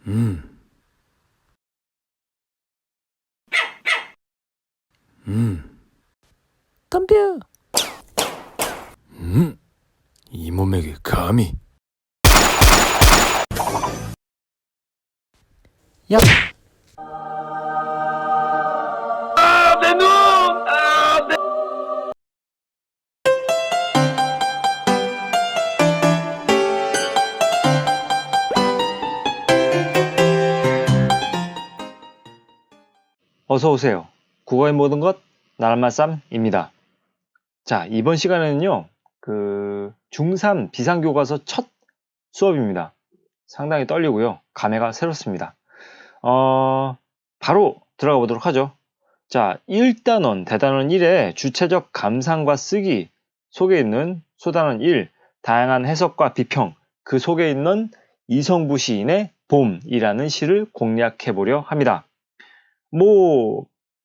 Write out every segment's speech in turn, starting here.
음, 덤벼. 이 몸에게 감히. 야, 어서 오세요. 국어의 모든 것 나란말쌈입니다. 자, 이번 시간에는요. 중3 비상교과서 첫 수업입니다. 상당히 떨리고요. 감회가 새롭습니다. 바로 들어가 보도록 하죠. 자, 1단원, 대단원 1의 주체적 감상과 쓰기 속에 있는 소단원 1, 다양한 해석과 비평, 그 속에 있는 이성부 시인의 봄이라는 시를 공략해 보려 합니다.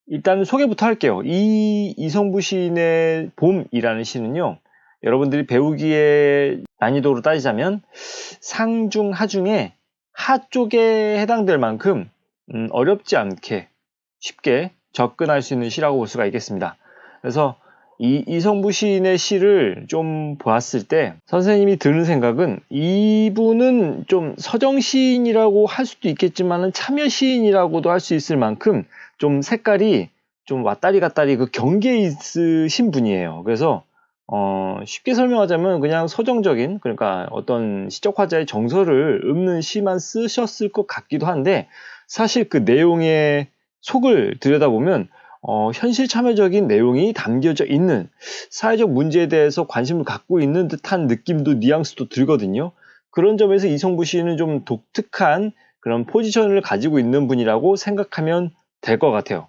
일단 소개부터 할게요. 이 이성부 시인의 봄이라는 시는요, 여러분들이 배우기에 난이도로 따지자면 상중 하중에 하 쪽에 해당될 만큼 어렵지 않게 쉽게 접근할 수 있는 시라고 볼 수가 있겠습니다. 그래서 이 이성부 시인의 시를 좀 보았을 때 선생님이 드는 생각은 이분은 좀 서정 시인이라고 할 수도 있겠지만 참여 시인이라고도 할 수 있을 만큼 좀 색깔이 좀 왔다리 갔다리 그 경계에 있으신 분이에요. 그래서 쉽게 설명하자면 그냥 서정적인, 그러니까 어떤 시적 화자의 정서를 읊는 시만 쓰셨을 것 같기도 한데, 사실 그 내용의 속을 들여다보면 현실 참여적인 내용이 담겨져 있는, 사회적 문제에 대해서 관심을 갖고 있는 듯한 느낌도, 뉘앙스도 들거든요. 그런 점에서 이성부 시인은 좀 독특한 그런 포지션을 가지고 있는 분이라고 생각하면 될 것 같아요.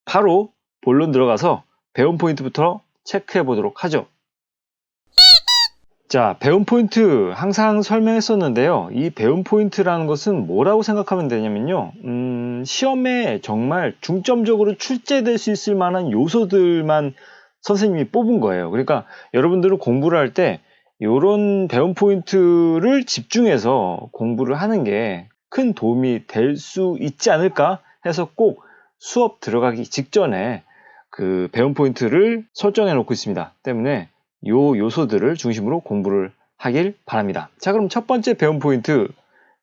바로 본론 들어가서 배움 포인트부터 체크해 보도록 하죠. 자, 배움 포인트 항상 설명했었는데요. 이 배움 포인트라는 것은 뭐라고 생각하면 되냐면요. 시험에 정말 중점적으로 출제될 수 있을 만한 요소들만 선생님이 뽑은 거예요. 그러니까 여러분들은 공부를 할 때 이런 배움 포인트를 집중해서 공부를 하는 게 큰 도움이 될 수 있지 않을까 해서 꼭 수업 들어가기 직전에 그 배움 포인트를 설정해 놓고 있습니다. 때문에 요 요소들을 중심으로 공부를 하길 바랍니다. 자, 그럼 첫 번째 배움 포인트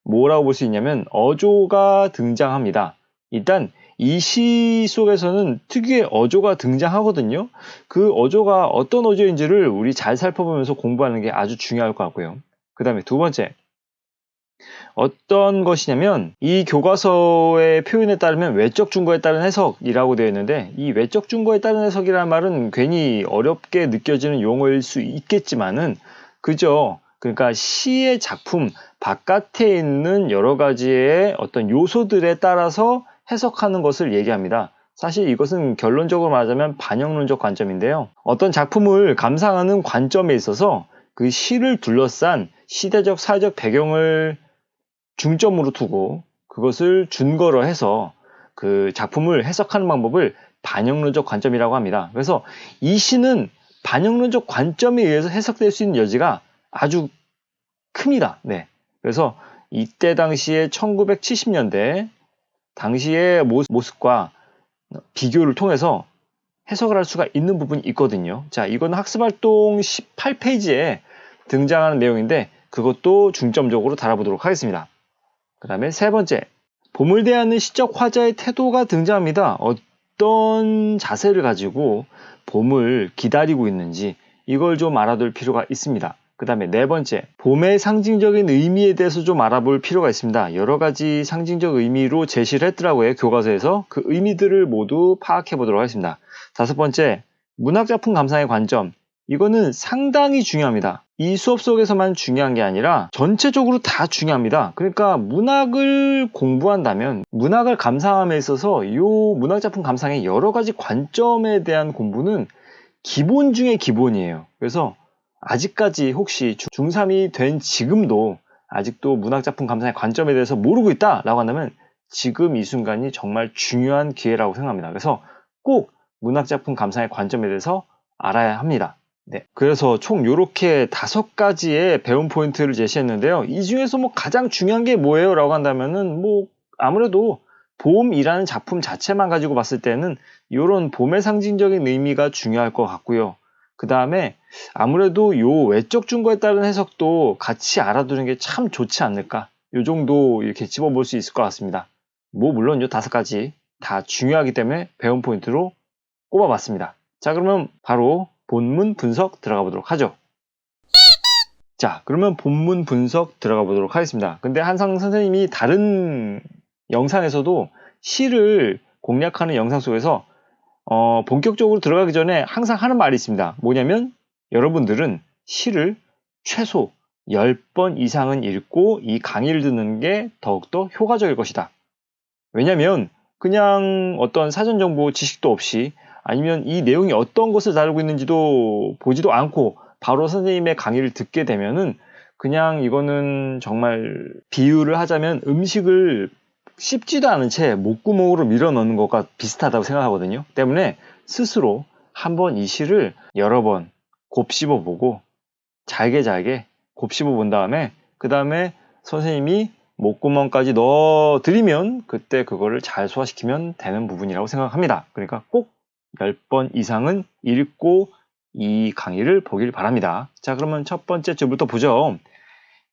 뭐라고 볼 수 있냐면 어조가 등장합니다. 일단 이 시 속에서는 특유의 어조가 등장하거든요. 그 어조가 어떤 어조인지를 우리 잘 살펴보면서 공부하는 게 아주 중요할 것 같고요. 그 다음에 두 번째, 어떤 것이냐면 이 교과서의 표현에 따르면 외적 준거에 따른 해석이라고 되어 있는데, 이 외적 준거에 따른 해석이라는 말은 괜히 어렵게 느껴지는 용어일 수 있겠지만은 그저 그러니까 시의 작품 바깥에 있는 여러 가지의 어떤 요소들에 따라서 해석하는 것을 얘기합니다. 사실 이것은 결론적으로 말하자면 반영론적 관점인데요. 어떤 작품을 감상하는 관점에 있어서 그 시를 둘러싼 시대적 사회적 배경을 중점으로 두고 그것을 준거로 해서 그 작품을 해석하는 방법을 반영론적 관점이라고 합니다. 그래서 이 시는 반영론적 관점에 의해서 해석될 수 있는 여지가 아주 큽니다. 네. 그래서 이때 당시에 1970년대 당시의 모습과 비교를 통해서 해석을 할 수가 있는 부분이 있거든요. 자, 이건 학습활동 18페이지에 등장하는 내용인데 그것도 중점적으로 다뤄보도록 하겠습니다. 그 다음에 세 번째, 봄을 대하는 시적 화자의 태도가 등장합니다. 어떤 자세를 가지고 봄을 기다리고 있는지 이걸 좀 알아둘 필요가 있습니다. 그 다음에 네 번째, 봄의 상징적인 의미에 대해서 좀 알아볼 필요가 있습니다. 여러 가지 상징적 의미로 제시를 했더라고요. 교과서에서 그 의미들을 모두 파악해 보도록 하겠습니다. 다섯 번째, 문학작품 감상의 관점. 이거는 상당히 중요합니다. 이 수업 속에서만 중요한 게 아니라 전체적으로 다 중요합니다. 그러니까 문학을 공부한다면 문학을 감상함에 있어서 이 문학작품 감상의 여러 가지 관점에 대한 공부는 기본 중에 기본이에요. 그래서 아직까지 혹시 중3이 된 지금도 아직도 문학작품 감상의 관점에 대해서 모르고 있다라고 한다면 지금 이 순간이 정말 중요한 기회라고 생각합니다. 그래서 꼭 문학작품 감상의 관점에 대해서 알아야 합니다. 네. 그래서 총 요렇게 5가지의 배움 포인트를 제시했는데요. 이 중에서 뭐 가장 중요한 게 뭐예요? 라고 한다면은 뭐 아무래도 봄이라는 작품 자체만 가지고 봤을 때는 요런 봄의 상징적인 의미가 중요할 것 같고요. 그 다음에 아무래도 요 외적 증거에 따른 해석도 같이 알아두는 게 참 좋지 않을까. 요 정도 이렇게 집어볼 수 있을 것 같습니다. 뭐 물론 요 5가지 다 중요하기 때문에 배움 포인트로 꼽아봤습니다. 자, 그러면 바로 본문 분석 들어가 보도록 하죠. 자, 그러면 본문 분석 들어가 보도록 하겠습니다. 근데 한상 선생님이 다른 영상에서도 시를 공략하는 영상 속에서 본격적으로 들어가기 전에 항상 하는 말이 있습니다. 뭐냐면 여러분들은 시를 최소 10번 이상은 읽고 이 강의를 듣는 게 더욱더 효과적일 것이다. 왜냐면 그냥 어떤 사전 정보 지식도 없이 아니면 이 내용이 어떤 것을 다루고 있는지도 보지도 않고 바로 선생님의 강의를 듣게 되면은 그냥 이거는 정말 비유를 하자면 음식을 씹지도 않은 채 목구멍으로 밀어 넣는 것과 비슷하다고 생각하거든요. 때문에 스스로 한번 이 시를 여러 번 곱씹어 보고 잘게 곱씹어 본 다음에 그 다음에 선생님이 목구멍까지 넣어드리면 그때 그거를 잘 소화시키면 되는 부분이라고 생각합니다. 그러니까 꼭 10번 이상은 읽고 이 강의를 보길 바랍니다. 자, 그러면 첫 번째 줄부터 보죠.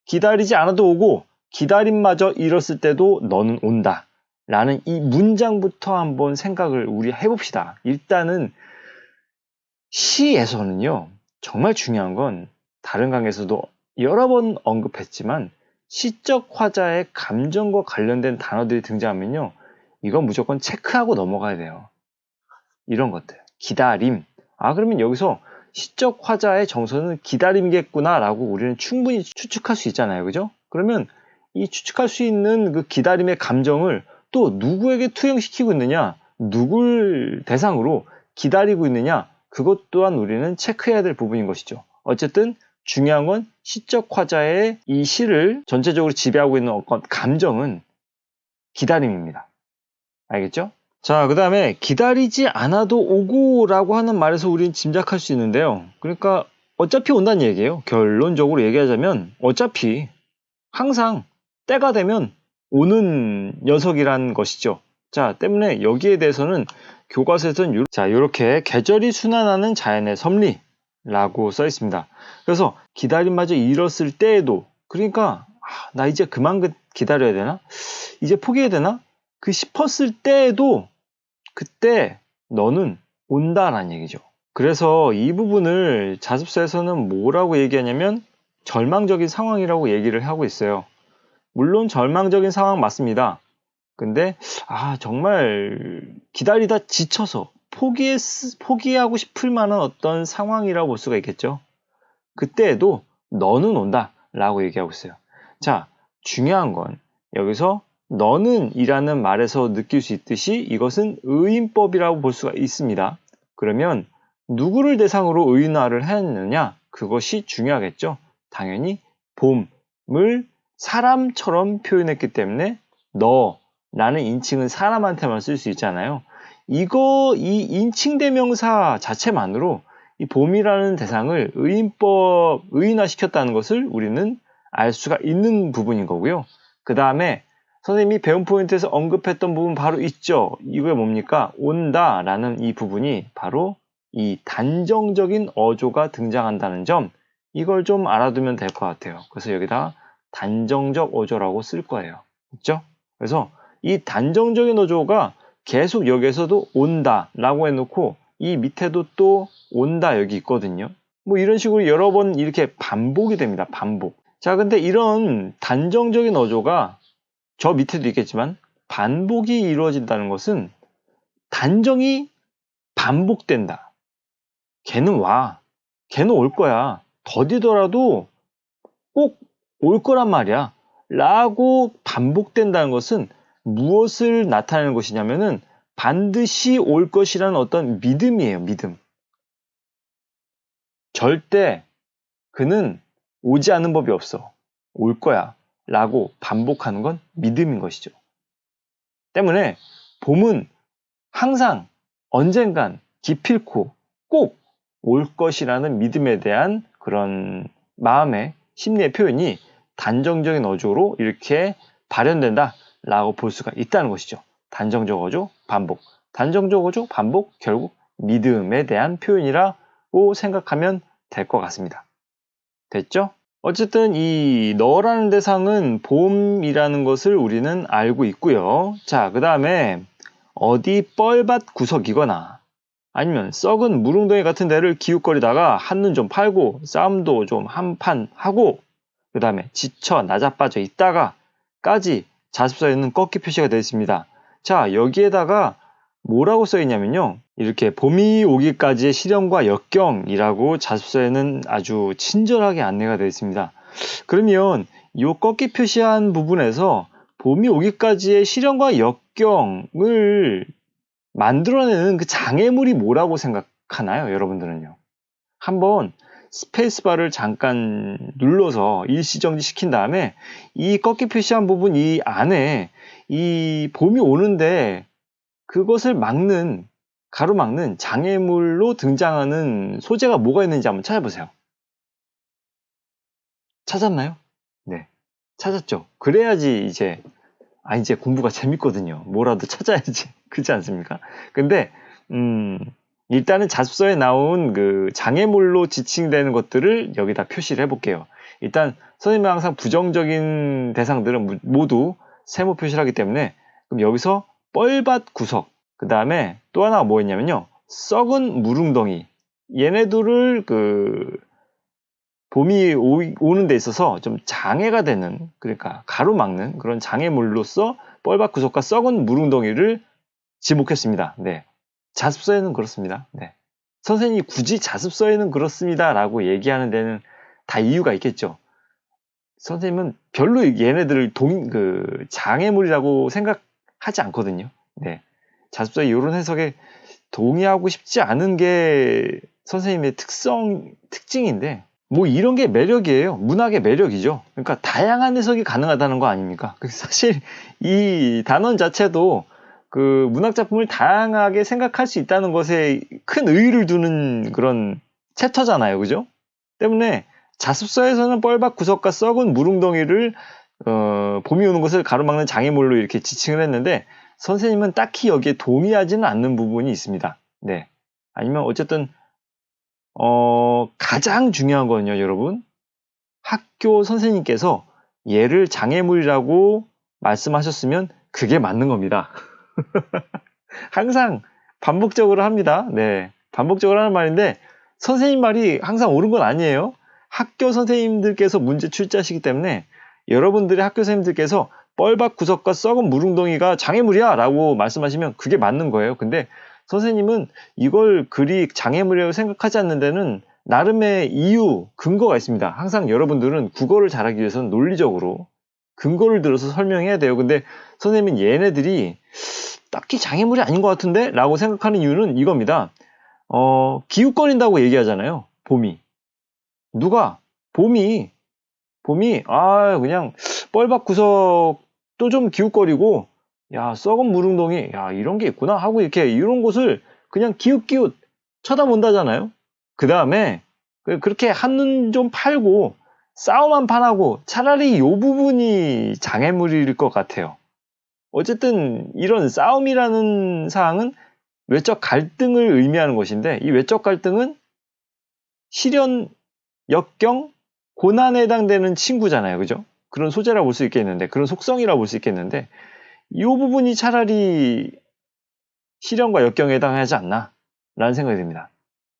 기다리지 않아도 오고 기다림마저 잃었을 때도 너는 온다. 라는 이 문장부터 한번 생각을 우리 해봅시다. 일단은 시에서는요, 정말 중요한 건 다른 강에서도 여러 번 언급했지만 시적 화자의 감정과 관련된 단어들이 등장하면요, 이건 무조건 체크하고 넘어가야 돼요. 이런 것들. 기다림. 아, 그러면 여기서 시적 화자의 정서는 기다림이겠구나 라고 우리는 충분히 추측할 수 있잖아요. 그죠? 그러면 이 추측할 수 있는 그 기다림의 감정을 또 누구에게 투영시키고 있느냐, 누굴 대상으로 기다리고 있느냐, 그것 또한 우리는 체크해야 될 부분인 것이죠. 어쨌든 중요한 건 시적 화자의 이 시를 전체적으로 지배하고 있는 어떤 감정은 기다림입니다. 알겠죠? 자, 그 다음에 기다리지 않아도 오고라고 하는 말에서 우리는 짐작할 수 있는데요. 그러니까 어차피 온다는 얘기예요. 결론적으로 얘기하자면 어차피 항상 때가 되면 오는 녀석이란 것이죠. 자, 때문에 여기에 대해서는 교과서에서는 이렇게 계절이 순환하는 자연의 섭리라고 써 있습니다. 그래서 기다림마저 잃었을 때에도, 그러니까 나 이제 그만 기다려야 되나? 이제 포기해야 되나? 그 싶었을 때에도 그때 너는 온다라는 얘기죠. 그래서 이 부분을 자습서에서는 뭐라고 얘기하냐면 절망적인 상황이라고 얘기를 하고 있어요. 물론 절망적인 상황 맞습니다. 근데 정말 기다리다 지쳐서 포기하고 싶을 만한 어떤 상황이라고 볼 수가 있겠죠. 그때에도 너는 온다 라고 얘기하고 있어요. 자, 중요한 건 여기서 너는 이라는 말에서 느낄 수 있듯이 이것은 의인법이라고 볼 수가 있습니다. 그러면 누구를 대상으로 의인화를 했느냐? 그것이 중요하겠죠. 당연히 봄을 사람처럼 표현했기 때문에 너라는 인칭은 사람한테만 쓸 수 있잖아요. 이 인칭대명사 자체만으로 이 봄이라는 대상을 의인화시켰다는 것을 우리는 알 수가 있는 부분인 거고요. 그 다음에 선생님이 배움 포인트에서 언급했던 부분 바로 있죠. 이게 뭡니까? 온다라는 이 부분이 바로 이 단정적인 어조가 등장한다는 점, 이걸 좀 알아두면 될 것 같아요. 그래서 여기다 단정적 어조라고 쓸 거예요. 그렇죠? 그래서 이 단정적인 어조가 계속 여기에서도 온다라고 해놓고 이 밑에도 또 온다 여기 있거든요. 뭐 이런 식으로 여러 번 이렇게 반복이 됩니다. 반복. 자, 근데 이런 단정적인 어조가 저 밑에도 있겠지만 반복이 이루어진다는 것은 단정이 반복된다. 걔는 와. 걔는 올 거야. 더디더라도 꼭 올 거란 말이야. 라고 반복된다는 것은 무엇을 나타내는 것이냐면은 반드시 올 것이라는 어떤 믿음이에요. 믿음. 절대 그는 오지 않는 법이 없어. 올 거야. 라고 반복하는 건 믿음인 것이죠. 때문에 봄은 항상 언젠간 기필코 꼭 올 것이라는 믿음에 대한 그런 마음의 심리의 표현이 단정적인 어조로 이렇게 발현된다라고 볼 수가 있다는 것이죠. 단정적 어조, 반복. 단정적 어조, 반복, 결국 믿음에 대한 표현이라고 생각하면 될 것 같습니다. 됐죠? 어쨌든 이 너라는 대상은 봄이라는 것을 우리는 알고 있고요. 자, 그 다음에 어디 뻘밭 구석이거나 아니면 썩은 무릉덩이 같은 데를 기웃거리다가 한눈 좀 팔고 싸움도 좀 한판 하고 그 다음에 지쳐 나자빠져 있다가까지 자습서에는 꺾기 표시가 되어 있습니다. 자, 여기에다가 뭐라고 써 있냐면요. 이렇게 봄이 오기까지의 시련과 역경이라고 자습서에는 아주 친절하게 안내가 되어 있습니다. 그러면 이 꺾기 표시한 부분에서 봄이 오기까지의 시련과 역경을 만들어내는 그 장애물이 뭐라고 생각하나요? 여러분들은요. 한번 스페이스바를 잠깐 눌러서 일시정지 시킨 다음에 이 꺾기 표시한 부분 이 안에 이 봄이 오는데 그것을 막는 가로막는 장애물로 등장하는 소재가 뭐가 있는지 한번 찾아보세요. 찾았나요? 네. 찾았죠. 그래야지 이제 이제 공부가 재밌거든요. 뭐라도 찾아야지. 그렇지 않습니까? 근데 일단은 자습서에 나온 그 장애물로 지칭되는 것들을 여기다 표시를 해볼게요. 일단 선생님은 항상 부정적인 대상들은 모두 세모 표시를 하기 때문에 그럼 여기서 뻘밭 구석 그 다음에 또 하나가 뭐였냐면요. 썩은 무릉덩이 얘네들을 봄이 오는 데 있어서 좀 장애가 되는 그러니까 가로막는 그런 장애물로서 뻘밭 구석과 썩은 무릉덩이를 지목했습니다. 네. 자습서에는 그렇습니다. 네. 선생님이 굳이 자습서에는 그렇습니다 라고 얘기하는 데는 다 이유가 있겠죠. 선생님은 별로 얘네들을 장애물이라고 생각하지 않거든요. 네. 자습서의 이런 해석에 동의하고 싶지 않은 게 선생님의 특징인데 뭐 이런 게 매력이에요. 문학의 매력이죠. 그러니까 다양한 해석이 가능하다는 거 아닙니까? 사실 이 단원 자체도 그 문학 작품을 다양하게 생각할 수 있다는 것에 큰 의의를 두는 그런 챕터잖아요. 그죠? 때문에 자습서에서는 뻘밭 구석과 썩은 무릉덩이를 봄이 오는 것을 가로막는 장애물로 이렇게 지칭을 했는데 선생님은 딱히 여기에 동의하지는 않는 부분이 있습니다. 네. 아니면 어쨌든 가장 중요한 거는요, 여러분. 학교 선생님께서 얘를 장애물이라고 말씀하셨으면 그게 맞는 겁니다. 항상 반복적으로 합니다. 네. 반복적으로 하는 말인데 선생님 말이 항상 옳은 건 아니에요. 학교 선생님들께서 문제 출제하시기 때문에 여러분들의 학교 선생님들께서 뻘밭 구석과 썩은 무릉덩이가 장애물이야 라고 말씀하시면 그게 맞는 거예요. 근데 선생님은 이걸 그리 장애물이라고 생각하지 않는 데는 나름의 이유, 근거가 있습니다. 항상 여러분들은 국어를 잘하기 위해서는 논리적으로 근거를 들어서 설명해야 돼요. 근데 선생님은 얘네들이 딱히 장애물이 아닌 것 같은데? 라고 생각하는 이유는 이겁니다. 기웃거린다고 얘기하잖아요. 봄이. 누가? 봄이, 그냥 뻘밭 구석도 좀 기웃거리고, 야, 썩은 무릉덩이, 야, 이런 게 있구나 하고 이렇게 이런 곳을 그냥 기웃기웃 쳐다본다잖아요. 그 다음에 그렇게 한눈 좀 팔고 싸움 한 판 하고 차라리 이 부분이 장애물일 것 같아요. 어쨌든 이런 싸움이라는 사항은 외적 갈등을 의미하는 것인데 이 외적 갈등은 시련, 역경, 고난에 해당되는 친구잖아요. 그죠? 그런 소재라고 볼 수 있겠는데 그런 속성이라고 볼 수 있겠는데 이 부분이 차라리 시련과 역경에 해당하지 않나 라는 생각이 듭니다.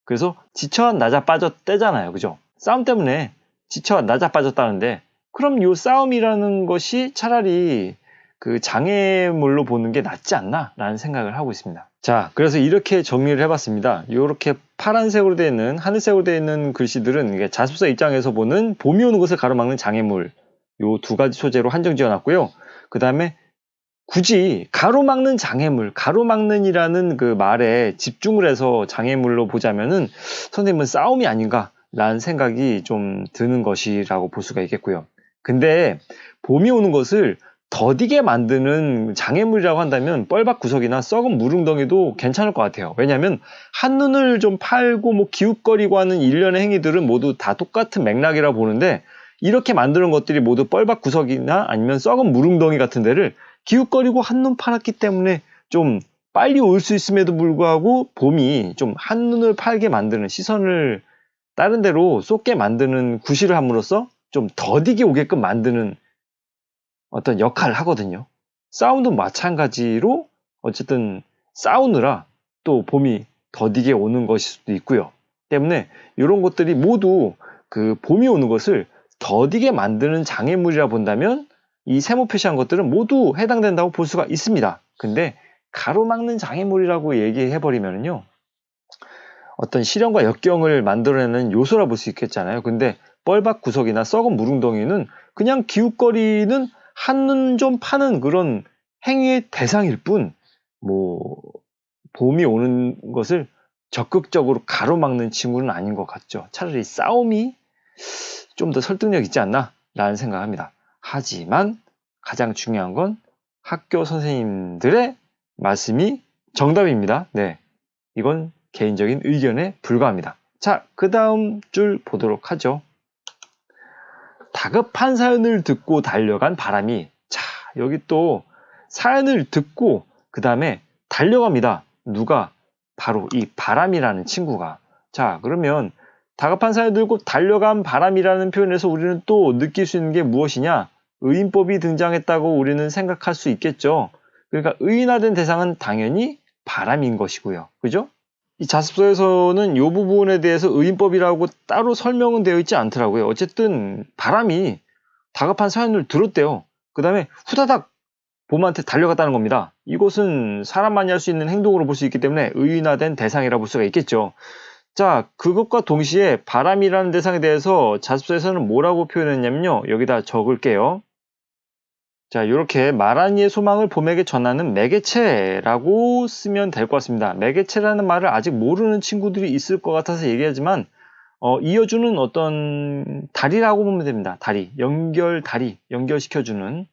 그래서 지쳐 나자 빠졌대잖아요. 그죠? 싸움 때문에 지쳐 나자 빠졌다는데 그럼 이 싸움이라는 것이 차라리 그 장애물로 보는 게 낫지 않나 라는 생각을 하고 있습니다. 자, 그래서 이렇게 정리를 해봤습니다. 이렇게 파란색으로 되어 있는 하늘색으로 되어 있는 글씨들은 이게 자습서 입장에서 보는 봄이 오는 것을 가로막는 장애물 요 두 가지 소재로 한정 지어놨고요. 그 다음에 굳이 가로막는 장애물, 가로막는이라는 그 말에 집중을 해서 장애물로 보자면은 선생님은 싸움이 아닌가라는 생각이 좀 드는 것이라고 볼 수가 있겠고요. 근데 봄이 오는 것을 더디게 만드는 장애물이라고 한다면 뻘밭 구석이나 썩은 물웅덩이도 괜찮을 것 같아요. 왜냐하면 한눈을 좀 팔고 뭐 기웃거리고 하는 일련의 행위들은 모두 다 똑같은 맥락이라 보는데 이렇게 만드는 것들이 모두 뻘밭 구석이나 아니면 썩은 물웅덩이 같은 데를 기웃거리고 한눈 팔았기 때문에 좀 빨리 올 수 있음에도 불구하고 봄이 좀 한눈을 팔게 만드는 시선을 다른 데로 쏟게 만드는 구실을 함으로써 좀 더디게 오게끔 만드는 어떤 역할을 하거든요. 싸움도 마찬가지로 어쨌든 싸우느라 또 봄이 더디게 오는 것일 수도 있고요. 때문에 이런 것들이 모두 그 봄이 오는 것을 더디게 만드는 장애물이라 본다면 이 세모 표시한 것들은 모두 해당된다고 볼 수가 있습니다. 근데 가로막는 장애물이라고 얘기해버리면요. 어떤 실현과 역경을 만들어내는 요소라 볼 수 있겠잖아요. 근데 뻘밭 구석이나 썩은 물웅덩이는 그냥 기웃거리는 한눈 좀 파는 그런 행위의 대상일 뿐, 봄이 오는 것을 적극적으로 가로막는 친구는 아닌 것 같죠. 차라리 싸움이 좀 더 설득력 있지 않나? 라는 생각합니다. 하지만 가장 중요한 건 학교 선생님들의 말씀이 정답입니다. 네. 이건 개인적인 의견에 불과합니다. 자, 그 다음 줄 보도록 하죠. 다급한 사연을 듣고 달려간 바람이, 자, 여기 또 사연을 듣고 그 다음에 달려갑니다. 누가? 바로 이 바람이라는 친구가. 자, 그러면 다급한 사연을 들고 달려간 바람이라는 표현에서 우리는 또 느낄 수 있는 게 무엇이냐? 의인법이 등장했다고 우리는 생각할 수 있겠죠. 그러니까 의인화된 대상은 당연히 바람인 것이고요. 그죠? 이 자습서에서는 이 부분에 대해서 의인법이라고 따로 설명은 되어 있지 않더라고요. 어쨌든 바람이 다급한 사연을 들었대요. 그 다음에 후다닥 봄한테 달려갔다는 겁니다. 이것은 사람만이 할 수 있는 행동으로 볼 수 있기 때문에 의인화된 대상이라 볼 수가 있겠죠. 자, 그것과 동시에 바람이라는 대상에 대해서 자습서에서는 뭐라고 표현했냐면요. 여기다 적을게요. 자, 이렇게 마라니의 소망을 봄에게 전하는 매개체라고 쓰면 될 것 같습니다. 매개체라는 말을 아직 모르는 친구들이 있을 것 같아서 얘기하지만 이어주는 어떤 다리라고 보면 됩니다. 다리, 연결시켜주는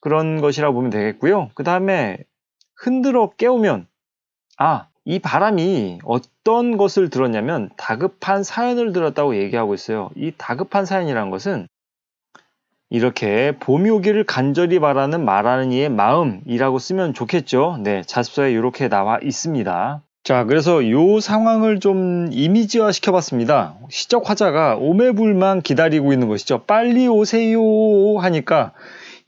그런 것이라고 보면 되겠고요. 그 다음에 흔들어 깨우면, 이 바람이 어떤 것을 들었냐면 다급한 사연을 들었다고 얘기하고 있어요. 이 다급한 사연이라는 것은 이렇게 봄이 오기를 간절히 바라는 말하는 이의 마음이라고 쓰면 좋겠죠. 네, 자습서에 이렇게 나와 있습니다. 자, 그래서 이 상황을 좀 이미지화 시켜봤습니다. 시적 화자가 오매불만 기다리고 있는 것이죠. 빨리 오세요 하니까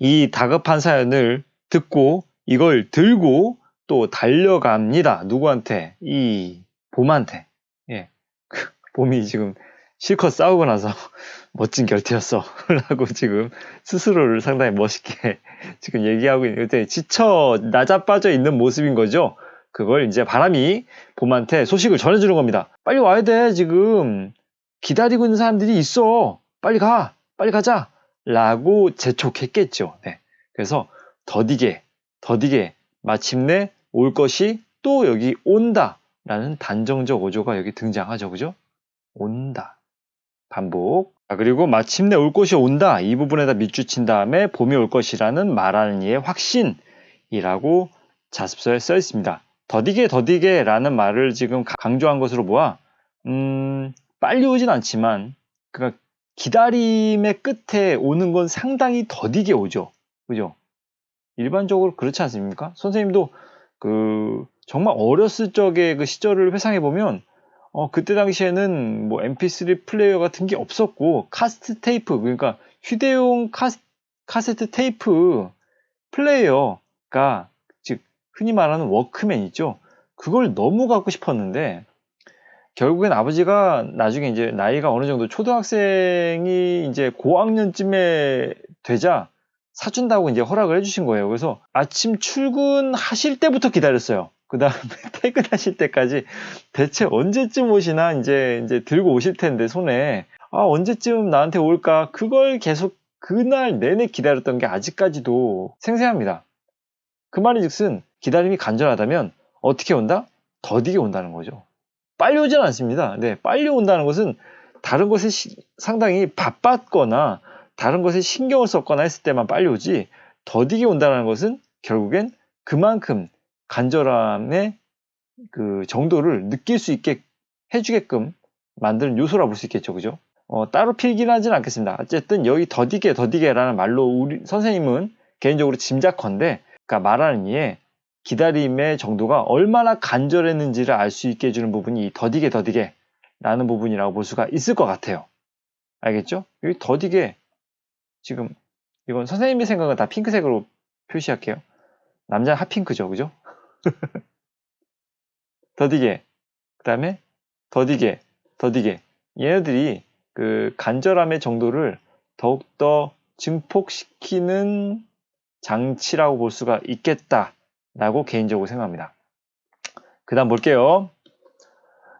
이 다급한 사연을 듣고 이걸 들고 또 달려갑니다. 누구한테? 이 봄한테. 예, 봄이 지금 실컷 싸우고 나서 멋진 결투였어 라고 지금 스스로를 상당히 멋있게 지금 얘기하고 있는데 지쳐 나자빠져 있는 모습인 거죠. 그걸 이제 바람이 봄한테 소식을 전해주는 겁니다. 빨리 와야 돼. 지금 기다리고 있는 사람들이 있어. 빨리 가자 라고 재촉했겠죠. 네. 그래서 더디게 마침내 올 것이 또 여기 온다 라는 단정적 어조가 여기 등장하죠. 그죠? 온다. 반복. 그리고 마침내 올 것이 온다. 이 부분에다 밑줄 친 다음에 봄이 올 것이라는 말하는 이의 확신이라고 자습서에 써 있습니다. 더디게 라는 말을 지금 강조한 것으로 보아 빨리 오진 않지만 그러니까 기다림의 끝에 오는 건 상당히 더디게 오죠. 그죠? 일반적으로 그렇지 않습니까? 선생님도 정말 어렸을 적의 그 시절을 회상해 보면 그때 당시에는 뭐 mp3 플레이어 같은 게 없었고 카세트 테이프, 그러니까 휴대용 카세트 테이프 플레이어가 즉 흔히 말하는 워크맨 있죠. 그걸 너무 갖고 싶었는데 결국엔 아버지가 나중에 이제 나이가 어느 정도 초등학생이 이제 고학년쯤에 되자 사준다고 이제 허락을 해주신 거예요. 그래서 아침 출근하실 때부터 기다렸어요. 그 다음에 퇴근하실 때까지 대체 언제쯤 오시나 이제 들고 오실 텐데 손에 언제쯤 나한테 올까 그걸 계속 그날 내내 기다렸던 게 아직까지도 생생합니다. 그 말인즉슨 기다림이 간절하다면 어떻게 온다? 더디게 온다는 거죠. 빨리 오진 않습니다. 네, 빨리 온다는 것은 다른 것에 상당히 바빴거나 다른 것에 신경을 썼거나 했을 때만 빨리 오지 더디게 온다는 것은 결국엔 그만큼 간절함의 그 정도를 느낄 수 있게 해주게끔 만드는 요소라 볼 수 있겠죠. 그죠? 따로 필기는 하진 않겠습니다. 어쨌든 여기 더디게라는 말로 우리 선생님은 개인적으로 짐작컨대 그러니까 말하는 이에 기다림의 정도가 얼마나 간절했는지를 알 수 있게 해주는 부분이 이 더디게라는 부분이라고 볼 수가 있을 것 같아요. 알겠죠? 여기 더디게 지금 이건 선생님의 생각은 다 핑크색으로 표시할게요. 남자는 핫핑크죠. 그죠? 더디게 그 다음에 더디게 얘네들이 그 간절함의 정도를 더욱더 증폭시키는 장치라고 볼 수가 있겠다라고 개인적으로 생각합니다. 그 다음 볼게요.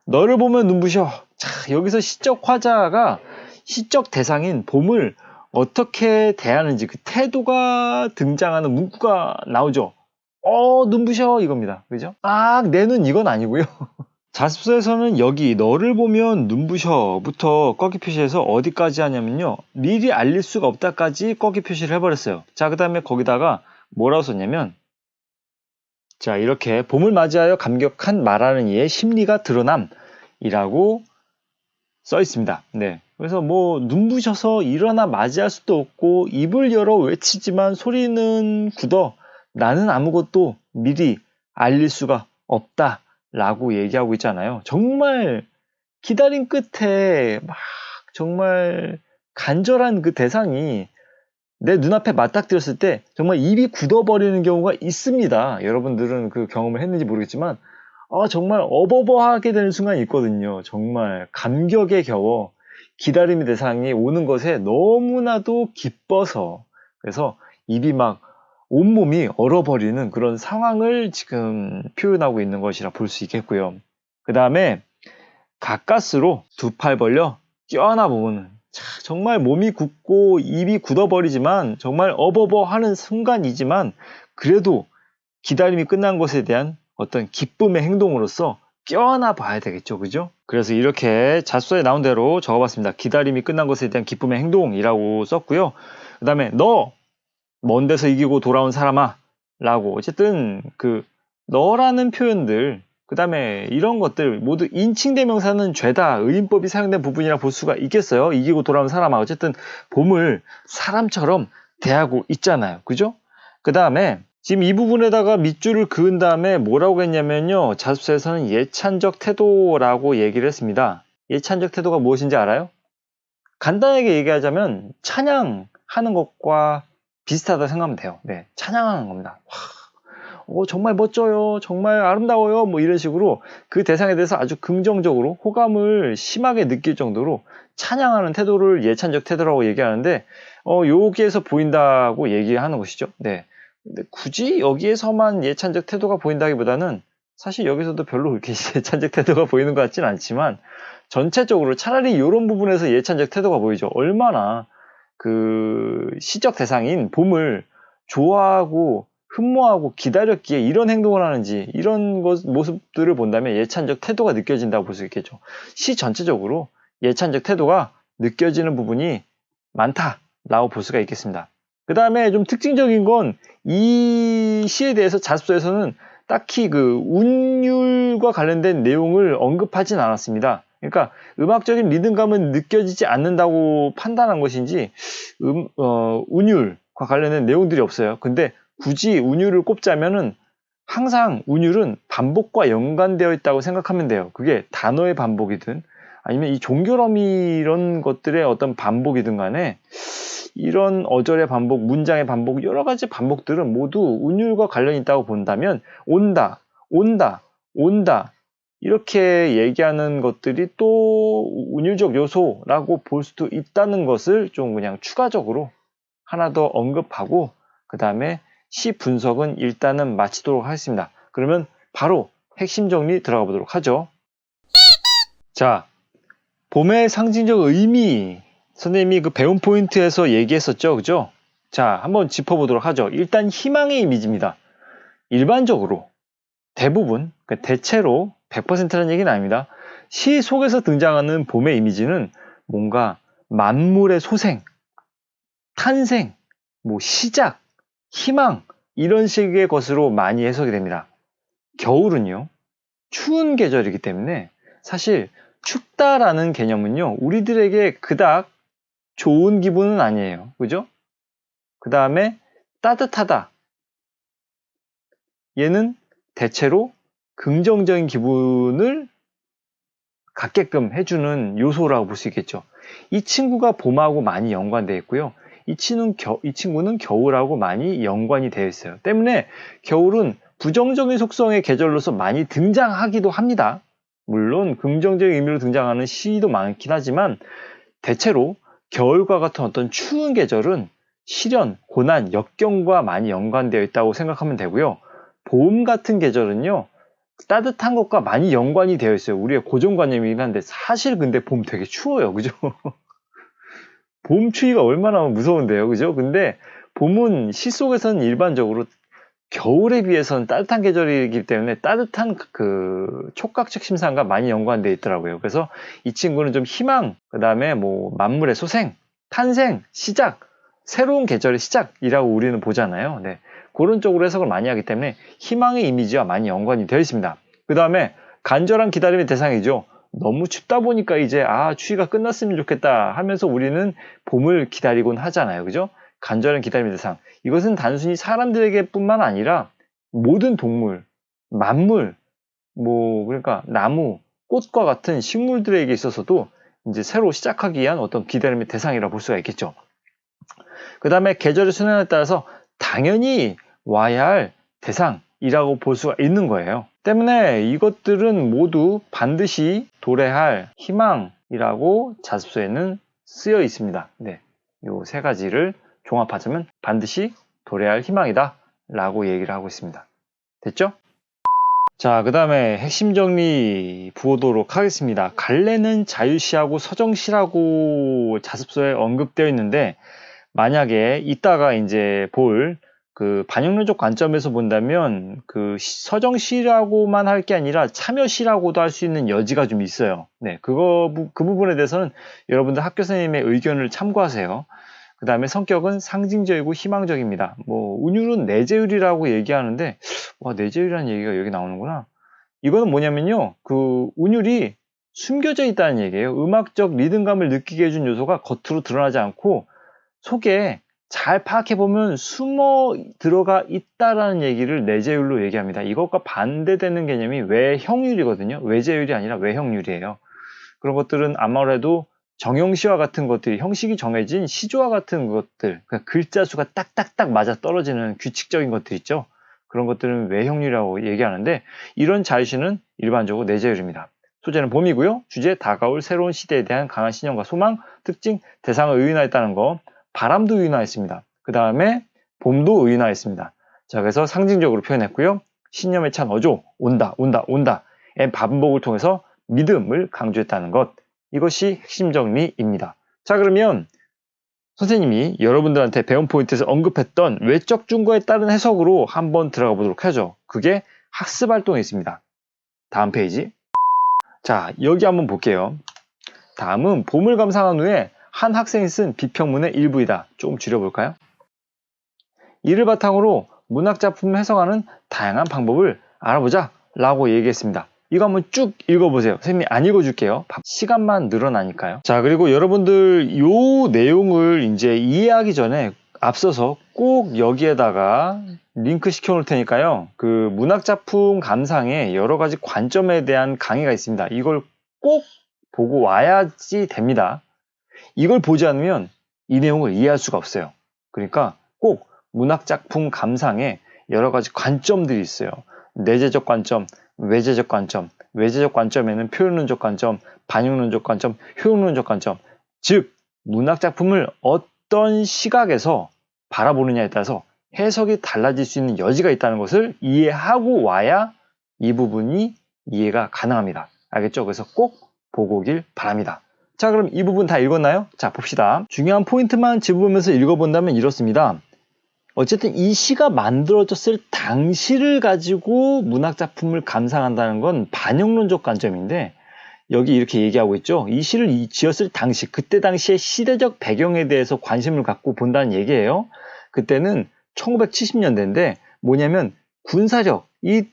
너를 보면 눈부셔. 자, 여기서 시적 화자가 시적 대상인 봄을 어떻게 대하는지 그 태도가 등장하는 문구가 나오죠. 눈부셔 이겁니다. 그죠? 내 눈 이건 아니고요. 자습서에서는 여기 너를 보면 눈부셔부터 꺾기 표시해서 어디까지 하냐면요. 미리 알릴 수가 없다까지 꺾기 표시를 해버렸어요. 자, 그 다음에 거기다가 뭐라고 썼냐면 자, 이렇게 봄을 맞이하여 감격한 말하는 이의 심리가 드러남이라고 써 있습니다. 네. 그래서 뭐 눈부셔서 일어나 맞이할 수도 없고 입을 열어 외치지만 소리는 굳어 나는 아무것도 미리 알릴 수가 없다 라고 얘기하고 있잖아요. 정말 기다림 끝에 막 정말 간절한 그 대상이 내 눈앞에 맞닥뜨렸을 때 정말 입이 굳어버리는 경우가 있습니다. 여러분들은 그 경험을 했는지 모르겠지만 정말 어버버하게 되는 순간이 있거든요. 정말 감격에 겨워 기다림의 대상이 오는 것에 너무나도 기뻐서 그래서 입이 막 온몸이 얼어버리는 그런 상황을 지금 표현하고 있는 것이라 볼 수 있겠고요. 그 다음에 가까스로 두 팔 벌려 뛰어나 보면 정말 몸이 굳고 입이 굳어버리지만 정말 어버버하는 순간이지만 그래도 기다림이 끝난 것에 대한 어떤 기쁨의 행동으로서 뛰어나 봐야 되겠죠. 그죠? 그래서 이렇게 자소서에 나온 대로 적어봤습니다. 기다림이 끝난 것에 대한 기쁨의 행동이라고 썼고요. 그 다음에 너 먼 데서 이기고 돌아온 사람아 라고 어쨌든 그 너라는 표현들 그 다음에 이런 것들 모두 인칭대명사는 죄다 의인법이 사용된 부분이라 볼 수가 있겠어요. 이기고 돌아온 사람아 어쨌든 봄을 사람처럼 대하고 있잖아요. 그죠? 그 다음에 지금 이 부분에다가 밑줄을 그은 다음에 뭐라고 했냐면요. 자습서에서는 예찬적 태도라고 얘기를 했습니다. 예찬적 태도가 무엇인지 알아요? 간단하게 얘기하자면 찬양하는 것과 비슷하다 생각하면 돼요. 네, 찬양하는 겁니다. 정말 멋져요. 정말 아름다워요. 뭐 이런 식으로 그 대상에 대해서 아주 긍정적으로 호감을 심하게 느낄 정도로 찬양하는 태도를 예찬적 태도라고 얘기하는데 여기에서 보인다고 얘기하는 것이죠. 네. 근데 굳이 여기에서만 예찬적 태도가 보인다기보다는 사실 여기서도 별로 그렇게 예찬적 태도가 보이는 것 같지는 않지만 전체적으로 차라리 이런 부분에서 예찬적 태도가 보이죠. 얼마나 그 시적 대상인 봄을 좋아하고 흠모하고 기다렸기에 이런 행동을 하는지 이런 모습들을 본다면 예찬적 태도가 느껴진다고 볼 수 있겠죠. 시 전체적으로 예찬적 태도가 느껴지는 부분이 많다라고 볼 수가 있겠습니다. 그 다음에 좀 특징적인 건 이 시에 대해서 자습서에서는 딱히 그 운율과 관련된 내용을 언급하진 않았습니다. 그러니까 음악적인 리듬감은 느껴지지 않는다고 판단한 것인지 운율과 관련된 내용들이 없어요. 근데 굳이 운율을 꼽자면은 항상 운율은 반복과 연관되어 있다고 생각하면 돼요. 그게 단어의 반복이든 아니면 이 종교럼이 이런 것들의 어떤 반복이든 간에 이런 어절의 반복, 문장의 반복, 여러 가지 반복들은 모두 운율과 관련이 있다고 본다면 온다, 온다, 온다 이렇게 얘기하는 것들이 또 운율적 요소라고 볼 수도 있다는 것을 좀 그냥 추가적으로 하나 더 언급하고 그 다음에 시 분석은 일단은 마치도록 하겠습니다. 그러면 바로 핵심 정리 들어가 보도록 하죠. 자, 봄의 상징적 의미 선생님이 그 배운 포인트에서 얘기했었죠. 그죠? 자, 한번 짚어보도록 하죠. 일단 희망의 이미지입니다. 일반적으로 대부분, 대체로 100%라는 얘기는 아닙니다. 시 속에서 등장하는 봄의 이미지는 뭔가 만물의 소생, 탄생, 뭐 시작, 희망 이런 식의 것으로 많이 해석이 됩니다. 겨울은요, 추운 계절이기 때문에 사실 춥다라는 개념은요, 우리들에게 그닥 좋은 기분은 아니에요. 그죠? 그 다음에 따뜻하다. 얘는 대체로 긍정적인 기분을 갖게끔 해주는 요소라고 볼 수 있겠죠. 이 친구가 봄하고 많이 연관되어 있고요. 이 친구는 겨울하고 많이 연관이 되어 있어요. 때문에 겨울은 부정적인 속성의 계절로서 많이 등장하기도 합니다. 물론 긍정적인 의미로 등장하는 시도 많긴 하지만 대체로 겨울과 같은 어떤 추운 계절은 시련, 고난, 역경과 많이 연관되어 있다고 생각하면 되고요. 봄 같은 계절은요, 따뜻한 것과 많이 연관이 되어 있어요. 우리의 고정관념이긴 한데 사실 근데 봄 되게 추워요. 그죠? 봄 추위가 얼마나 무서운데요. 그죠? 근데 봄은 시 속에서는 일반적으로 겨울에 비해서는 따뜻한 계절이기 때문에 따뜻한 그 촉각적 심상과 많이 연관되어 있더라고요. 그래서 이 친구는 좀 희망, 그 다음에 뭐 만물의 소생, 탄생, 시작, 새로운 계절의 시작이라고 우리는 보잖아요. 네. 그런 쪽으로 해석을 많이 하기 때문에 희망의 이미지와 많이 연관이 되어 있습니다. 그 다음에 간절한 기다림의 대상이죠. 너무 춥다 보니까 이제 추위가 끝났으면 좋겠다 하면서 우리는 봄을 기다리곤 하잖아요. 그죠? 간절한 기다림의 대상. 이것은 단순히 사람들에게 뿐만 아니라 모든 동물, 만물, 그러니까 나무, 꽃과 같은 식물들에게 있어서도 이제 새로 시작하기 위한 어떤 기다림의 대상이라고 볼 수가 있겠죠. 그 다음에 계절의 순환에 따라서 당연히 와야 할 대상이라고 볼 수가 있는 거예요. 때문에 이것들은 모두 반드시 도래할 희망이라고 자습서에는 쓰여 있습니다. 네, 요 세 가지를 종합하자면 반드시 도래할 희망이다 라고 얘기를 하고 있습니다. 됐죠? 자, 그 다음에 핵심 정리 부어도록 하겠습니다. 갈래는 자유시하고 서정시라고 자습서에 언급되어 있는데 만약에 이따가 이제 볼 그 반영론적 관점에서 본다면 그 서정시라고만 할 게 아니라 참여시라고도 할 수 있는 여지가 좀 있어요. 네, 그 부분에 대해서는 여러분들 학교 선생님의 의견을 참고하세요. 그 다음에 성격은 상징적이고 희망적입니다. 운율은 내재율이라고 얘기하는데, 내재율이라는 얘기가 여기 나오는구나. 이거는 뭐냐면요, 그 운율이 숨겨져 있다는 얘기예요. 음악적 리듬감을 느끼게 해준 요소가 겉으로 드러나지 않고 속에 잘 파악해보면 숨어 들어가 있다라는 얘기를 내재율로 얘기합니다. 이것과 반대되는 개념이 외형률이거든요. 외재율이 아니라 외형률이에요. 그런 것들은 아무래도 정형시와 같은 것들이 형식이 정해진 시조와 같은 것들, 그러니까 글자 수가 딱딱딱 맞아 떨어지는 규칙적인 것들 있죠. 그런 것들은 외형률이라고 얘기하는데 이런 자유시는 일반적으로 내재율입니다. 소재는 봄이고요. 주제 다가올 새로운 시대에 대한 강한 신념과 소망, 특징, 대상을 의인화했다는 거, 바람도 의인화했습니다. 그 다음에 봄도 의인화했습니다. 자, 그래서 상징적으로 표현했고요. 신념에 찬 어조, 온다, 온다, 온다의 반복을 통해서 믿음을 강조했다는 것. 이것이 핵심 정리입니다. 자, 그러면 선생님이 여러분들한테 배운 포인트에서 언급했던 외적 증거에 따른 해석으로 한번 들어가 보도록 하죠. 그게 학습 활동에 있습니다. 다음 페이지. 자, 여기 한번 볼게요. 다음은 봄을 감상한 후에 한 학생이 쓴 비평문의 일부이다. 조금 줄여볼까요? 이를 바탕으로 문학작품을 해석하는 다양한 방법을 알아보자 라고 얘기했습니다. 이거 한번 쭉 읽어보세요. 선생님이 안 읽어줄게요. 시간만 늘어나니까요. 자, 그리고 여러분들 요 내용을 이제 이해하기 전에 앞서서 꼭 여기에다가 링크 시켜 놓을 테니까요. 그 문학작품 감상의 여러 가지 관점에 대한 강의가 있습니다. 이걸 꼭 보고 와야지 됩니다. 이걸 보지 않으면 이 내용을 이해할 수가 없어요. 그러니까 꼭 문학작품 감상에 여러 가지 관점들이 있어요. 내재적 관점, 외재적 관점, 외재적 관점에는 표현론적 관점, 반영론적 관점, 효용론적 관점, 즉 문학작품을 어떤 시각에서 바라보느냐에 따라서 해석이 달라질 수 있는 여지가 있다는 것을 이해하고 와야 이 부분이 이해가 가능합니다. 알겠죠? 그래서 꼭 보고 오길 바랍니다. 자, 그럼 이 부분 다 읽었나요? 자, 봅시다. 중요한 포인트만 짚어보면서 읽어본다면 이렇습니다. 어쨌든 이 시가 만들어졌을 당시를 가지고 문학작품을 감상한다는 건 반영론적 관점인데 여기 이렇게 얘기하고 있죠. 이 시를 지었을 당시, 그때 당시의 시대적 배경에 대해서 관심을 갖고 본다는 얘기예요. 그때는 1970년대인데 뭐냐면 이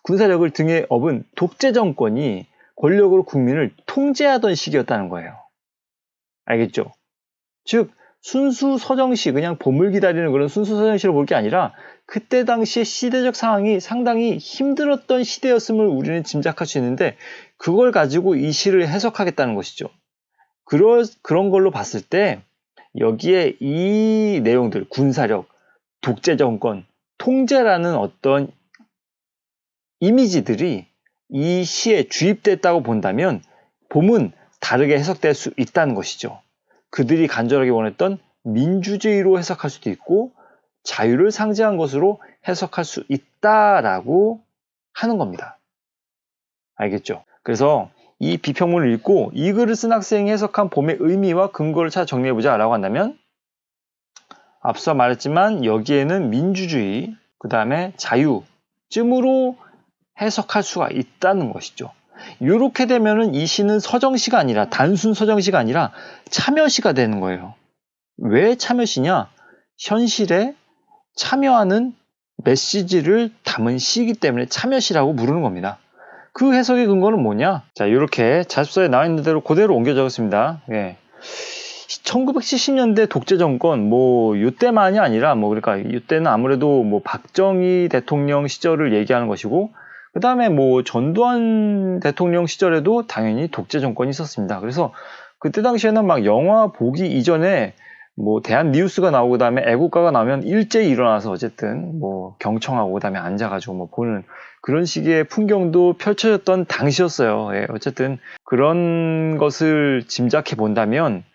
군사력을 등에 업은 독재 정권이 권력으로 국민을 통제하던 시기였다는 거예요. 알겠죠? 즉 순수 서정시, 그냥 봄을 기다리는 그런 순수 서정시로 볼 게 아니라 그때 당시의 시대적 상황이 상당히 힘들었던 시대였음을 우리는 짐작할 수 있는데 그걸 가지고 이 시를 해석하겠다는 것이죠. 그런 걸로 봤을 때 여기에 이 내용들, 군사력, 독재 정권, 통제라는 어떤 이미지들이 이 시에 주입됐다고 본다면 봄은 다르게 해석될 수 있다는 것이죠. 그들이 간절하게 원했던 민주주의로 해석할 수도 있고 자유를 상징한 것으로 해석할 수 있다라고 하는 겁니다. 알겠죠? 그래서 이 비평문을 읽고 이 글을 쓴 학생이 해석한 봄의 의미와 근거를 찾아 정리해보자 라고 한다면 앞서 말했지만 여기에는 민주주의, 그 다음에 자유쯤으로 해석할 수가 있다는 것이죠. 이렇게 되면은 이 시는 서정시가 아니라 단순 서정시가 아니라 참여시가 되는 거예요. 왜 참여시냐? 현실에 참여하는 메시지를 담은 시이기 때문에 참여시라고 부르는 겁니다. 그 해석의 근거는 뭐냐? 자, 이렇게 자습서에 나와 있는 대로 그대로 옮겨 적었습니다. 예. 1970년대 독재 정권, 이때만이 아니라, 그러니까, 이때는 아무래도 박정희 대통령 시절을 얘기하는 것이고, 그 다음에 전두환 대통령 시절에도 당연히 독재 정권이 있었습니다. 그래서 그때 당시에는 막 영화 보기 이전에 대한 뉴스가 나오고 그다음에 애국가가 나오면 일제히 일어나서 어쨌든 경청하고 그다음에 앉아가지고 보는 그런 식의 풍경도 펼쳐졌던 당시였어요. 예, 어쨌든 그런 것을 짐작해 본다면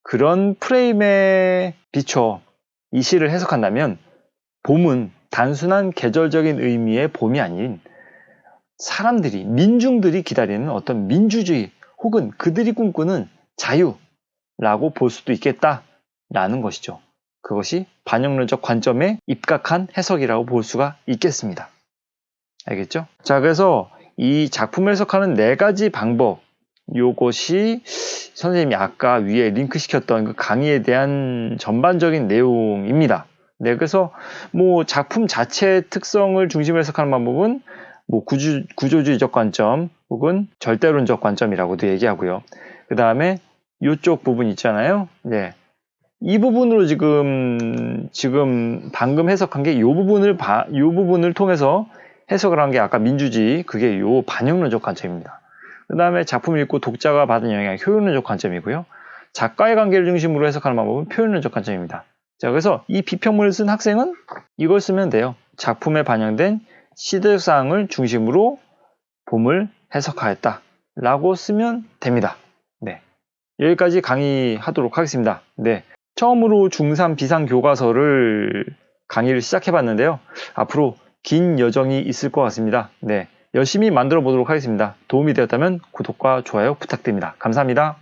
그런 프레임에 비춰 이 시를 해석한다면 봄은 단순한 계절적인 의미의 봄이 아닌 사람들이, 민중들이 기다리는 어떤 민주주의 혹은 그들이 꿈꾸는 자유라고 볼 수도 있겠다라는 것이죠. 그것이 반영론적 관점에 입각한 해석이라고 볼 수가 있겠습니다. 알겠죠? 자, 그래서 이 작품을 해석하는 4가지 방법, 요것이 선생님이 아까 위에 링크시켰던 그 강의에 대한 전반적인 내용입니다. 네, 그래서 작품 자체의 특성을 중심으로 해석하는 방법은 구조주의적 관점 혹은 절대론적 관점이라고도 얘기하고요. 그 다음에 이쪽 부분 있잖아요. 네. 이 부분으로 지금 방금 해석한 게 이 부분을 통해서 해석을 한 게 아까 민주주의, 그게 요 반영론적 관점입니다. 그 다음에 작품을 읽고 독자가 받은 영향, 효용론적 관점이고요. 작가의 관계를 중심으로 해석하는 방법은 표현론적 관점입니다. 자, 그래서 이 비평문을 쓴 학생은 이걸 쓰면 돼요. 작품에 반영된 시대적 사항을 중심으로 봄을 해석하였다라고 쓰면 됩니다. 네, 여기까지 강의하도록 하겠습니다. 네, 처음으로 중3 비상교과서를 강의를 시작해봤는데요. 앞으로 긴 여정이 있을 것 같습니다. 네, 열심히 만들어 보도록 하겠습니다. 도움이 되었다면 구독과 좋아요 부탁드립니다. 감사합니다.